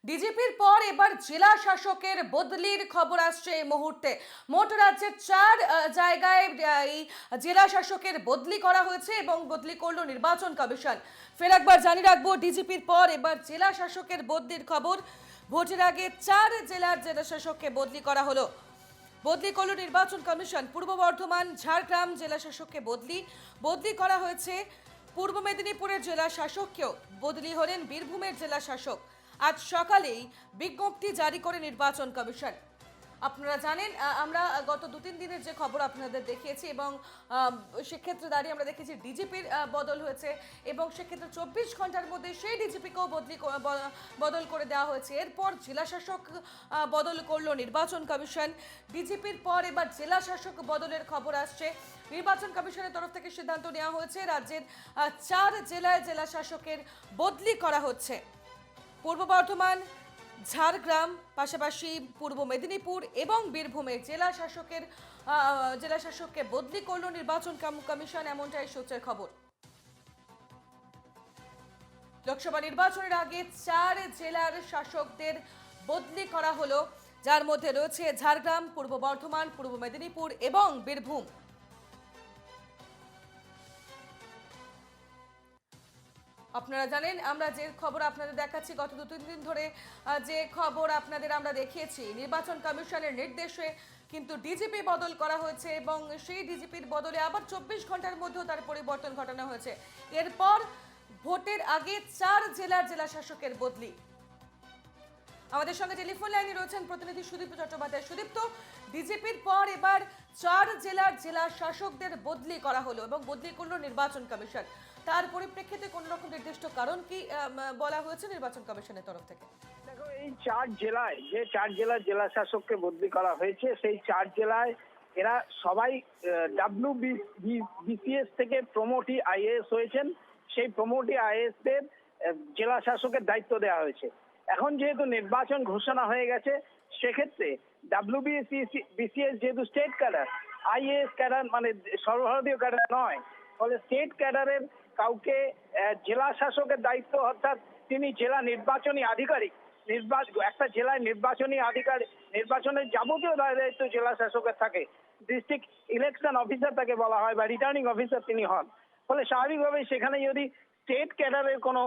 ডিজিপির পর এবার জেলা শাসকের বদলির খবর আসছে এই মুহূর্তে। মোট রাজ্যের চার জায়গায় এই জেলা শাসকের বদলি করা হয়েছে এবং বদলি করলো নির্বাচন কমিশন। ফের একবার জানিয়ে রাখবো, ডিজিপির পর এবার জেলা শাসকের বদলির খবর। ভোটের আগে চার জেলার জেলা শাসককে বদলি করা হলো। বদলি করল নির্বাচন কমিশন। পূর্ব বর্ধমান, ঝাড়গ্রাম জেলা শাসককে বদলি করা হয়েছে। পূর্ব মেদিনীপুরের জেলা শাসককেও বদলি হলেন বীরভূমের জেলা শাসক। আজ সকালেই বিজ্ঞপ্তি জারি করে নির্বাচন কমিশন। আপনারা জানেন, আমরা গত 2-3 দিনের যে খবর আপনাদের দেখিয়েছি এবং সেক্ষেত্রে দাঁড়িয়ে আমরা দেখেছি ডিজিপির বদল হয়েছে এবং সেক্ষেত্রে 24 ঘন্টার মধ্যে সেই ডিজিপিকেও বদল করে দেওয়া হয়েছে। এরপর জেলা শাসক বদল করলো নির্বাচন কমিশন। ডিজিপির পর এবার জেলা শাসক বদলের খবর আসছে। নির্বাচন কমিশনের তরফ থেকে সিদ্ধান্ত নেওয়া হয়েছে, রাজ্যের 4 জেলায় জেলা শাসকের বদলি করা হচ্ছে। পূর্ব বর্ধমান, ঝাড়গ্রাম, পাশাপাশি পূর্ব মেদিনীপুর এবং বীরভূমের জেলা শাসককে বদলি করলো নির্বাচন কমিশন, এমনটাই সূত্রের খবর। লোকসভা নির্বাচনের আগে 4 জেলার শাসকদের বদলি করা হলো, যার মধ্যে রয়েছে ঝাড়গ্রাম, পূর্ব বর্ধমান, পূর্ব মেদিনীপুর এবং বীরভূম। আপনারা জানেন, আমরা যে খবর আপনাদের দেখাচ্ছি গত 2-3 দিন ধরে, যে খবর আপনাদের আমরা দেখিয়েছি, নির্বাচন কমিশনের নির্দেশে কিন্তু ডিজিপি বদল করা হয়েছে এবং সেই ডিজিপির বদলে আবার 24 ঘন্টার মধ্যেও তার পরিবর্তন ঘটানো হয়েছে। এরপর ভোটের আগে 4 জেলার জেলা শাসকের বদলি। আমাদের সঙ্গে টেলিফোন লাইনে রয়েছেন প্রতিনিধি সুদীপ্ত চট্টোপাধ্যায়। সুদীপ্ত, ডিজিপির পর এবার 4 জেলার জেলা শাসকদের বদলি করা হলো এবং বদলি করলো নির্বাচন কমিশন। তার পরিপ্রেক্ষিতে কোন রকম নির্দিষ্ট কারণ কি বলা হয়েছে নির্বাচন কমিশনের তরফ থেকে? দেখো, এই 4 জেলায় যে 4 জেলার জেলা শাসককে বদলি করা হয়েছে, সেই 4 জেলায় এরা সবাই WBCS থেকে প্রমোটি আইএএস হয়েছেন। সেই প্রমোটি আইএএস দের জেলা শাসকের দায়িত্ব দেওয়া হয়েছে। এখন যেহেতু নির্বাচন ঘোষণা হয়ে গেছে, সেক্ষেত্রে WBCS যেহেতু স্টেট ক্যাডার, আইএএস ক্যাডার মানে সর্বভারতীয় ক্যাডার নয়, ফলে স্টেট ক্যাডারের কাউকে জেলা শাসকের দায়িত্ব, অর্থাৎ তিনি জেলা নির্বাচনী আধিকারিক, একটা জেলায় নির্বাচনের যাবতীয় দায়িত্ব জেলা শাসকের থাকে। ডিস্ট্রিক্ট ইলেকশন অফিসার তাকে বলা হয় বা রিটার্নিং অফিসার তিনি হন। ফলে স্বাভাবিকভাবেই সেখানে যদি স্টেট ক্যাডারের কোনো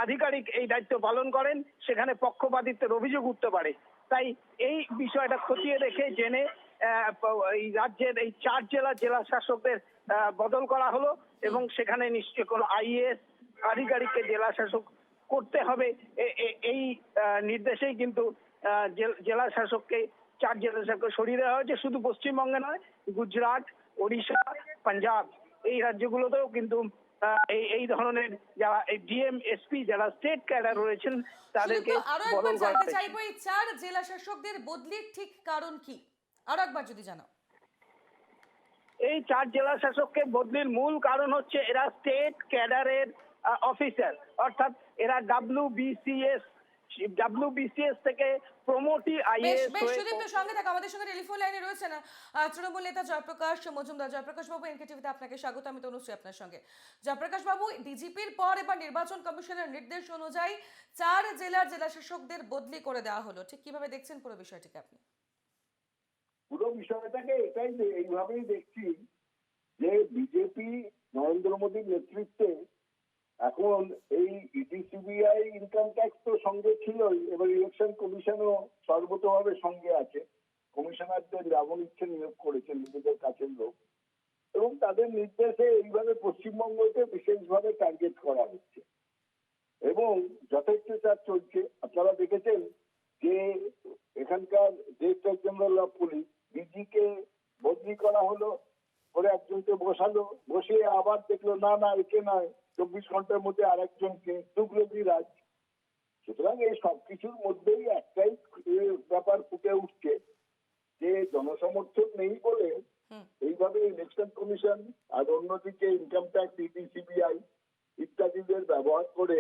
আধিকারিক এই দায়িত্ব পালন করেন, সেখানে পক্ষপাতিত্বের অভিযোগ উঠতে পারে। তাই এই বিষয়টা খতিয়ে দেখে জেনে এই রাজ্যের এই 4 জেলার জেলা শাসকদের বদল করা হলো এবং সেখানে নিশ্চয়ই কোনো আইএএস আধিকারিককে জেলা শাসক করতে হবে, এই নির্দেশেই কিন্তু জেলা শাসককে 4 জেলা শাসককে সরিয়ে দেওয়া হয়েছে। শুধু পশ্চিমবঙ্গে নয়, গুজরাট, ওড়িশা, পাঞ্জাব এই রাজ্যগুলোতেও কিন্তু এই ধরনের যারা ডিএম এসপি যারা স্টেট ক্যাডার রয়েছেন তাদেরকে বদল করা হয়েছে। চাইবো এই 4 জেলা শাসকদের বদলির ঠিক কারণ কি, আরো একবার যদি জানাও। এই 4 জেলা শাসককে বদলির মূল কারণ হচ্ছে এরা স্টেট ক্যাডারের অফিসার, অর্থাৎ এরা WBCS থেকে প্রমোটি আইএএস সঙ্গে থাকা আমাদের সঙ্গে টেলিফোন লাইনে রয়েছে না তৃণমূল নেতা জয়প্রকাশ মজুমদার। জয়প্রকাশ বাবু, এনকে টিভিতে আপনাকে স্বাগত। আমি তনুশ্রী আপনার সঙ্গে। জয়প্রকাশ বাবু, ডিজিপির পর এবার নির্বাচন কমিশনের নির্দেশ অনুযায়ী 4 জেলার জেলা শাসকদের বদলি করে দেওয়া হলো, ঠিক কিভাবে দেখছেন পুরো বিষয়টিকে আপনি? পুরো বিষয়টাকে এইভাবেই দেখছি যে বিজেপি নরেন্দ্র মোদীর নেতৃত্বে এখন এই ইডি সিবিআই ইনকাম ট্যাক্স তো সঙ্গে ছিলই, এবার ইলেকশন কমিশনও সর্বতভাবে সঙ্গে আছে। কমিশনারদের যেমন ইচ্ছে নিয়োগ করেছেন নিজেদের কাছের লোক, এবং তাদের নির্দেশে এইভাবে পশ্চিমবঙ্গকে বিশেষভাবে টার্গেট করা হচ্ছে এবং যথেচ্ছাচার চলছে। আপনারা দেখেছেন যে এখানকার ডিরেক্টর জেনারেল অফ পুলিশ ডিজিকে বদলি করা হলো, করে একজনকে বসালো, বসিয়ে আবার দেখলো না একে নয়, 24 ঘন্টার মধ্যে আরেকজনকে, দুগলবি রাজ। সুতরাং এই সবকিছুর মধ্যেই একটাই ব্যাপার ফুটে উঠছে যে জনসমর্থন নেই বলে এইভাবে ইলেকশন কমিশন আর অন্যদিকে ইনকাম ট্যাক্স, ইডি সিবিআই ইত্যাদিদের ব্যবহার করে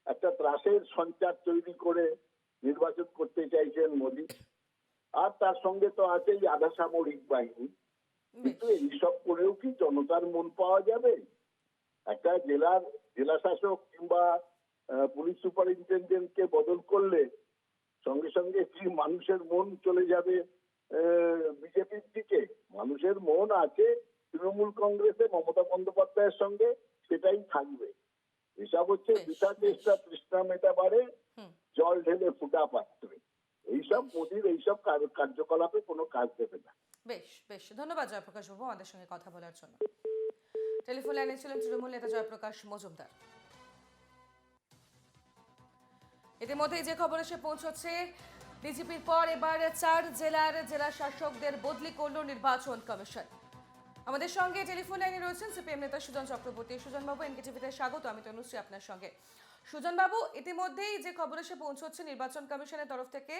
একটা ত্রাসের সঞ্চার তৈরি করে নির্বাচন করতে চাইছেন মোদী। আর তার সঙ্গে তো আছেই আধা সামরিক বাহিনী। কিন্তু এইসব করেও কি জনতার মন পাওয়া যাবে? একটা জেলা শাসক কিংবা পুলিশ সুপারিনটেন্ডেন্টকে বদল করলে সঙ্গে কি মানুষের মন চলে যাবে বিজেপির দিকে? মানুষের মন আছে তৃণমূল কংগ্রেসে মমতা বন্দ্যোপাধ্যায়ের সঙ্গে, সেটাই থাকবে। এসব হচ্ছে বেশ, বৃথা বেশ। চেষ্টা, তৃষ্ণা মেটাবারে হুম। জল ঢেলে ফুটা পাত্রে। এইসব মোদির এইসব কার্যকলাপে কোনো কাজ দেবে না। বেশ বেশ, ধন্যবাদ জয়প্রকাশ বাবু আমাদের সঙ্গে কথা বলার জন্য। টেলিফোন লাইনে ছিলেন তৃণমূল নেতা জয়প্রকাশ মজুমদার। ইতিমধ্যেই যে খবর এসে পৌঁছচ্ছে, ডিজিপির পর এবার 4 জেলার জেলা শাসকদের বদলি করল নির্বাচন কমিশন। আমাদের সঙ্গে টেলিফোন লাইনে রয়েছেন সিপিএম নেতা সুজন চক্রবর্তী। সুজন বাবু, এনকেটিভিতে স্বাগত। আমি তনুশ্রী আপনার সঙ্গে। সুজন বাবু, ইতিমধ্যেই যে খবর এসে পৌঁছচ্ছে নির্বাচন কমিশনের তরফ থেকে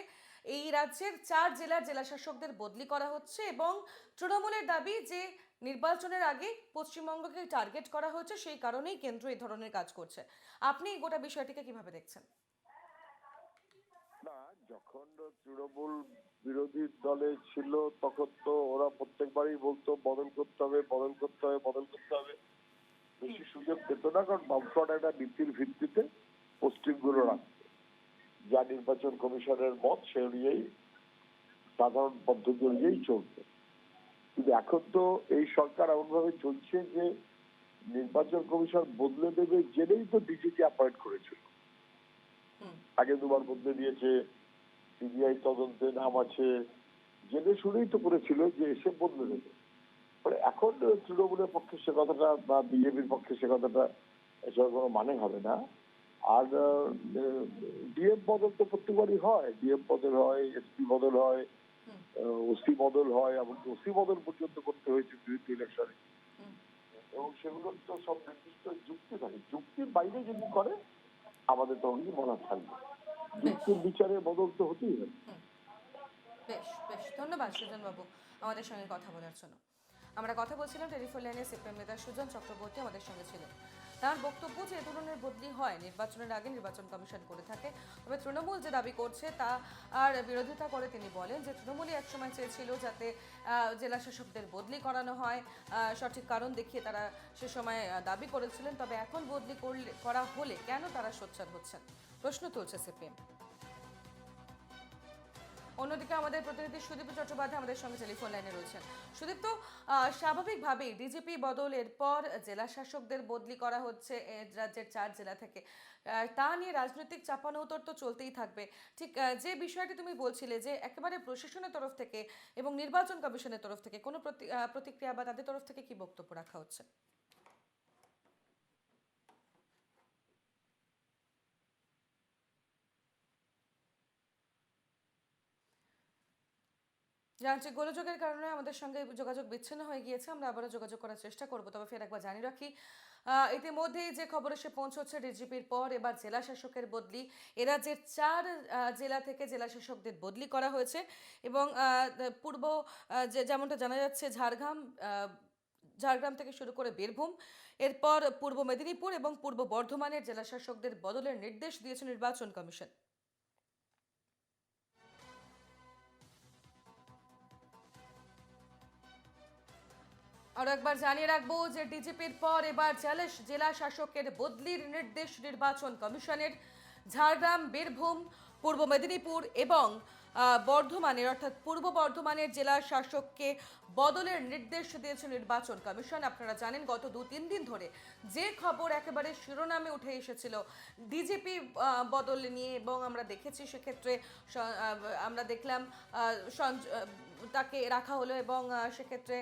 এই রাজ্যের 4 জেলার জেলা শাসকদের বদলি করা হচ্ছে এবং তৃণমূলের দাবি যে নির্বাচনের আগে পশ্চিমবঙ্গকে টার্গেট করা হচ্ছে, সেই কারণেই কেন্দ্র এই ধরনের কাজ করছে। আপনি এই গোটা বিষয়টিকে কিভাবে দেখছেন? না, যখন তৃণমূল বিরোধী দলে ছিল তখন তো ওরা প্রত্যেকবারই বলতো বদল করতে হবে, বদল করতে হবে, বদল করতে হবে। বেশি সুযোগ পেত না, কারণ বামফ্রন্ট একটা নীতির ভিত্তিতে পোস্টিংগুলো রাখতো, যা নির্বাচন কমিশনের মত সে অনুযায়ী সাধারণ পদ্ধতি অনুযায়ী চলতো। কিন্তু এখন তো এই সরকার এমনভাবে চলছে যে নির্বাচন কমিশন বদলে দেবে জেনেই তো ডিজিকে অ্যাপয়েন্ট করেছিল। আগে দুবার বদলে দিয়েছে, সিবিআই তদন্তে নাম আছে, জেনে শুনেই তো করেছিল যে এসে বদলে দেবে। মানে এখন তৃণমূলের পক্ষে সে কথাটা বা বিজেপির পক্ষে সে কথাটা এসব কোনো মানে হবে না। আর ডিএম বদল তো প্রত্যেকবারই হয়, ডিএম বদল হয়, এসপি বদল হয়, ওসি বদল হয়, এমনকি ওসি বদল পর্যন্ত করতে হয়েছে বিরোধী ইলেকশনে। এবং সেগুলোর তো সব নির্দিষ্ট যুক্তি থাকে, যুক্তির বাইরে যদি করে আমাদের তখনই বলার থাকবে। যুক্তির বিচারে বদল তো হতেই হবে। বেশ বেশ, ধন্যবাদ সুজন বাবু আমাদের সঙ্গে কথা বলার জন্য। আমরা কথা বলছিলাম টেলিফোন লাইনে সিপিএম নেতা সুজন চক্রবর্তী আমাদের সঙ্গে ছিলেন। তার বক্তব্য যে এ ধরনের বদলি হয় নির্বাচনের আগে নির্বাচন কমিশন করে থাকে, তবে তৃণমূল যে দাবি করছে তা আর বিরোধিতা করে তিনি বলেন যে তৃণমূলই একসময় চেয়েছিল যাতে জেলা শাসকদের বদলি করানো হয়, সঠিক কারণ দেখিয়ে তারা সে সময় দাবি করেছিলেন, তবে এখন বদলি করা হলে কেন তারা সোচ্চার হচ্ছেন প্রশ্ন তুলছে সিপিএম। অন্যদিকে আমাদের প্রতিনিধি সুদীপ চট্টোপাধ্যায় আমাদের সঙ্গে টেলিফোন লাইনে রয়েছেন। সুদীপ, তো স্বাভাবিকভাবেই ডিজিপি বদলের পর জেলা শাসকদের বদলি করা হচ্ছে রাজ্যের 4 জেলা থেকে, তা নিয়ে রাজনৈতিক চাপানোউতর তো চলতেই থাকবে। ঠিক যে বিষয়টি তুমি বলছিলে যে একেবারে প্রশাসনের তরফ থেকে এবং নির্বাচন কমিশনের তরফ থেকে কোনো প্রতিক্রিয়া বা তাদের তরফ থেকে কি বক্তব্য রাখা হচ্ছে? যান্ত্রিক গোলযোগের কারণে আমাদের সঙ্গে যোগাযোগ বিচ্ছিন্ন হয়ে গিয়েছে। আমরা আবারও যোগাযোগ করার চেষ্টা করব, তবে ফের একবার জানিয়ে রাখি ইতিমধ্যেই যে খবর এসে পৌঁছচ্ছে ডিজিপির পর এবার জেলা শাসকের বদলি। এ রাজ্যের 4 জেলা থেকে জেলা শাসকদের বদলি করা হয়েছে এবং পূর্ব যেমনটা জানা যাচ্ছে ঝাড়গ্রাম থেকে শুরু করে বীরভূম, এরপর পূর্ব মেদিনীপুর এবং পূর্ব বর্ধমানের জেলা শাসকদের বদলের নির্দেশ দিয়েছে নির্বাচন কমিশন। আর একবার জানিয়ে রাখবো যে ডিজিপির পর এবার জেলা শাসকের বদলির নির্দেশ নির্বাচন কমিশনের। ঝাড়গ্রাম, বীরভূম, পূর্ব মেদিনীপুর এবং বর্ধমানের অর্থাৎ পূর্ব বর্ধমানের জেলা শাসককে বদলের নির্দেশ দিয়েছে নির্বাচন কমিশন। আপনারা জানেন গত 2-3 দিন ধরে যে খবর একেবারে শিরোনামে উঠে এসেছিল ডিজিপি বদল নিয়ে, এবং আমরা দেখেছি সেক্ষেত্রে আমরা দেখলাম তাকে রাখা হলো এবং সেক্ষেত্রে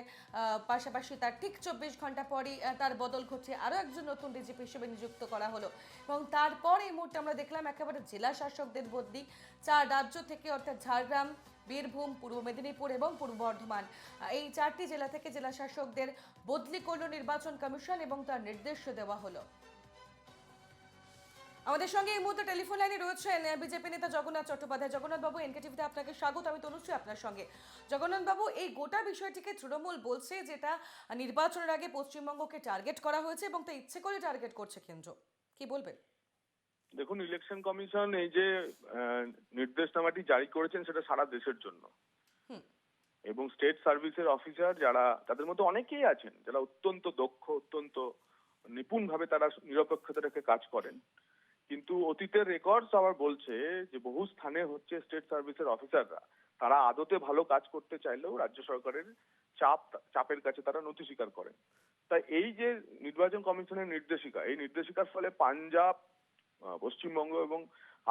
পাশাপাশি তার ঠিক 24 ঘন্টা পরই তার বদল ঘটে, আরও একজন নতুন ডিজিপি হিসেবে নিযুক্ত করা হলো এবং তারপর এই মুহূর্তে আমরা দেখলাম একেবারে জেলা শাসকদের বদলি 4 রাজ্য থেকে, অর্থাৎ ঝাড়গ্রাম, বীরভূম, পূর্ব মেদিনীপুর এবং পূর্ব বর্ধমান, এই 4টি জেলা থেকে জেলা শাসকদের বদলি করল নির্বাচন কমিশন এবং তার নির্দেশ দেওয়া হলো। আমাদের সঙ্গে এই মুহূর্তে টেলিফোন লাইনে রয়েছেন বিজেপি নেতা জগন্নাথ চট্টোপাধ্যায়। জগন্নাথ বাবু, এনকেটিভিতে আপনাকে স্বাগত। আমি তনুশ্রী আপনার সঙ্গে। জগন্নাথ বাবু, এই গোটা বিষয়টিকে তৃণমূল বলছে যেটা নির্বাচনের আগে পশ্চিমবঙ্গকে টার্গেট করা হয়েছে এবং তা ইচ্ছে করে টার্গেট করছে কেন্দ্র, কি বলবেন? দেখুন, ইলেকশন কমিশন এই যে নির্দেশনামাটি জারি করেছেন সেটা সারা দেশের জন্য, এবং স্টেট সার্ভিসের অফিসার যারা, তাদের মধ্যে অনেকেই আছেন যারা অত্যন্ত দক্ষ, অত্যন্ত নিপুণ ভাবে তারা নিরপেক্ষতা রেখে কাজ করেন, কিন্তু অতীতের রেকর্ডস আবার বলছে যে বহু স্থানে হচ্ছে স্টেট সার্ভিসের অফিসাররা তারা আদতে ভালো কাজ করতে চাইলেও রাজ্য সরকারের চাপের কাছে তারা নথি স্বীকার করেন। তাই এই যে নির্বাচন কমিশনের নির্দেশিকা, এই নির্দেশিকার ফলে পাঞ্জাব, পশ্চিমবঙ্গ এবং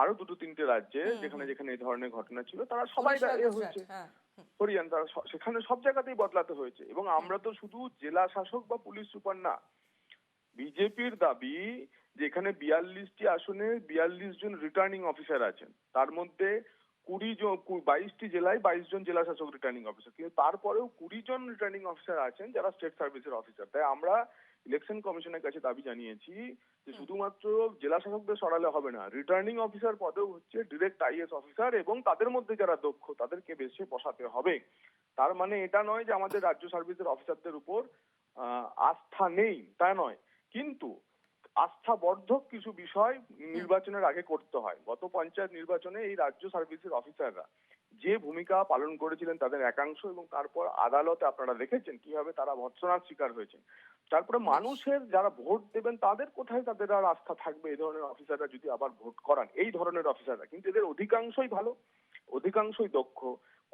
আরো দুটো তিনটে রাজ্যে যেখানে যেখানে এই ধরনের ঘটনা ছিল তারা সবাই উড়িষ্যা, এ গুজরাট, হয়েছে, হ্যাঁ। হরিয়ানা, তারা সেখানে সব জায়গাতেই বদলাতে হয়েছে। এবং আমরা তো শুধু জেলা শাসক বা পুলিশ সুপার না, বিজেপির দাবি যে এখানে 42টি আসনে 42 জন রিটার্নিং অফিসার আছেন, তার মধ্যে 22টি জেলায় 22 জন জেলা শাসক রিটার্নিং অফিসার, কিন্তু তারপরেও 20 জন রিটার্নিং অফিসার আছেন যারা স্টেট সার্ভিসের অফিসার। তাই আমরা ইলেকশন কমিশনের কাছে দাবি জানিয়েছি যে শুধুমাত্র জেলা শাসকদের সরালে হবে না, রিটার্নিং অফিসার পদেও হচ্ছে ডিরেক্ট আইএস অফিসার এবং তাদের মধ্যে যারা দক্ষ তাদেরকে বেশি বসাতে হবে। তার মানে এটা নয় যে আমাদের রাজ্য সার্ভিসের অফিসারদের উপর আস্থা নেই, তা নয়, কিন্তু আস্থাবর্ধক কিছু বিষয় নির্বাচনের আগে করতে হয়। গত পঞ্চায়েত নির্বাচনে এই রাজ্য সার্ভিসের অফিসাররা যে ভূমিকা পালন করেছিলেন তাদের একাংশ, এবং তারপর আদালতে আপনারা দেখেছেন কিভাবে তারা ভর্ৎসনার শিকার হয়েছেন। তারপরে মানুষের যারা ভোট দেবেন তাদের কোথায় তাদের আর আস্থা থাকবে এই ধরনের অফিসাররা যদি আবার ভোট করান, এই ধরনের অফিসাররা। কিন্তু এদের অধিকাংশই ভালো, অধিকাংশই দক্ষ,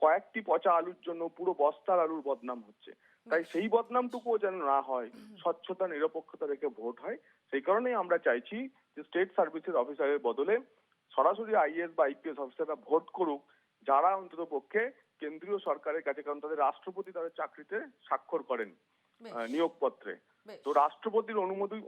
কয়েকটি পচা আলুর জন্য পুরো বস্তার আলুর বদনাম হচ্ছে। তাই সেই বদনামটুকুও যেন না হয়, স্বচ্ছতা নিরপেক্ষতা রেখে ভোট হয়। সেই কারণেই আমরা চাইছি যে স্টেট সার্ভিসের অফিসারের বদলে সরাসরি আইএএস বা আইপিএস অফিসাররা ভোট করুক, যারা অন্তত পক্ষে কেন্দ্রীয় সরকারের কাছে, কারণ তাদের রাষ্ট্রপতি তাদের চাকরিতে স্বাক্ষর করেন নিয়োগপত্রে। তো রাষ্ট্রপতির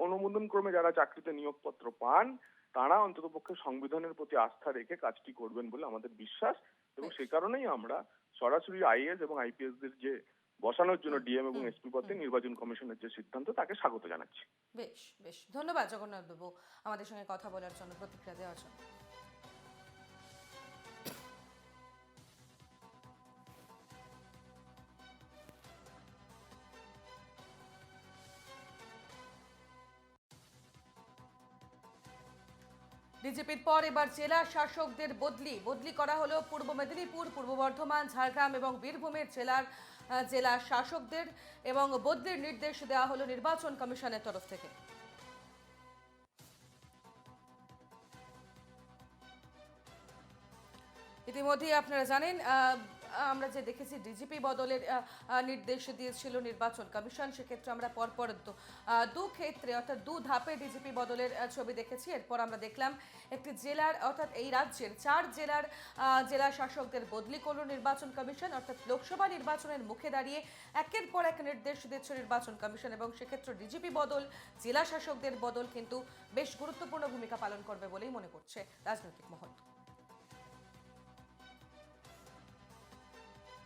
অনুমোদন ক্রমে যারা চাকরিতে নিয়োগপত্র পান তারা অন্তত পক্ষে সংবিধানের প্রতি আস্থা রেখে কাজটি করবেন বলে আমাদের বিশ্বাস। এবং সে কারণেই আমরা সরাসরি আইএএস এবং আইপিএস দের যে বসানোর জন্য ডিএম এবং এসপি পদে নির্বাচন কমিশনের যে সিদ্ধান্ত তাকে স্বাগত জানাচ্ছি। বেশ বেশ, ধন্যবাদ জগন্নাথ বাবু আমাদের সঙ্গে কথা বলার জন্য, প্রতিক্রিয়া দেওয়ার জন্য। ডিজিপির পর এবার জেলা শাসকদের বদলি করা হলো পূর্ব মেদিনীপুর, পূর্ব বর্ধমান, ঝাড়গ্রাম এবং বীরভূমের জেলা শাসকদের, এবং বদলির নির্দেশ দেওয়া হলো নির্বাচন কমিশনের তরফ থেকে। ইতিমধ্যেই আপনারা জানেন আমরা যে দেখেছি ডিজিপি বদলের নির্দেশ দিয়েছিল নির্বাচন কমিশন, সেক্ষেত্রে আমরা পরপর দু ক্ষেত্রে অর্থাৎ দু ধাপে ডিজিপি বদলের ছবি দেখেছি। এরপর আমরা দেখলাম একটি জেলার অর্থাৎ এই রাজ্যের 4 জেলার জেলা শাসকদের বদলি করল নির্বাচন কমিশন, অর্থাৎ লোকসভা নির্বাচনের মুখে দাঁড়িয়ে একের পর এক নির্দেশ দিচ্ছে নির্বাচন কমিশন, এবং সেক্ষেত্রে ডিজিপি বদল, জেলা শাসকদের বদল কিন্তু বেশ গুরুত্বপূর্ণ ভূমিকা পালন করবে বলেই মনে করছে রাজনৈতিক মহল।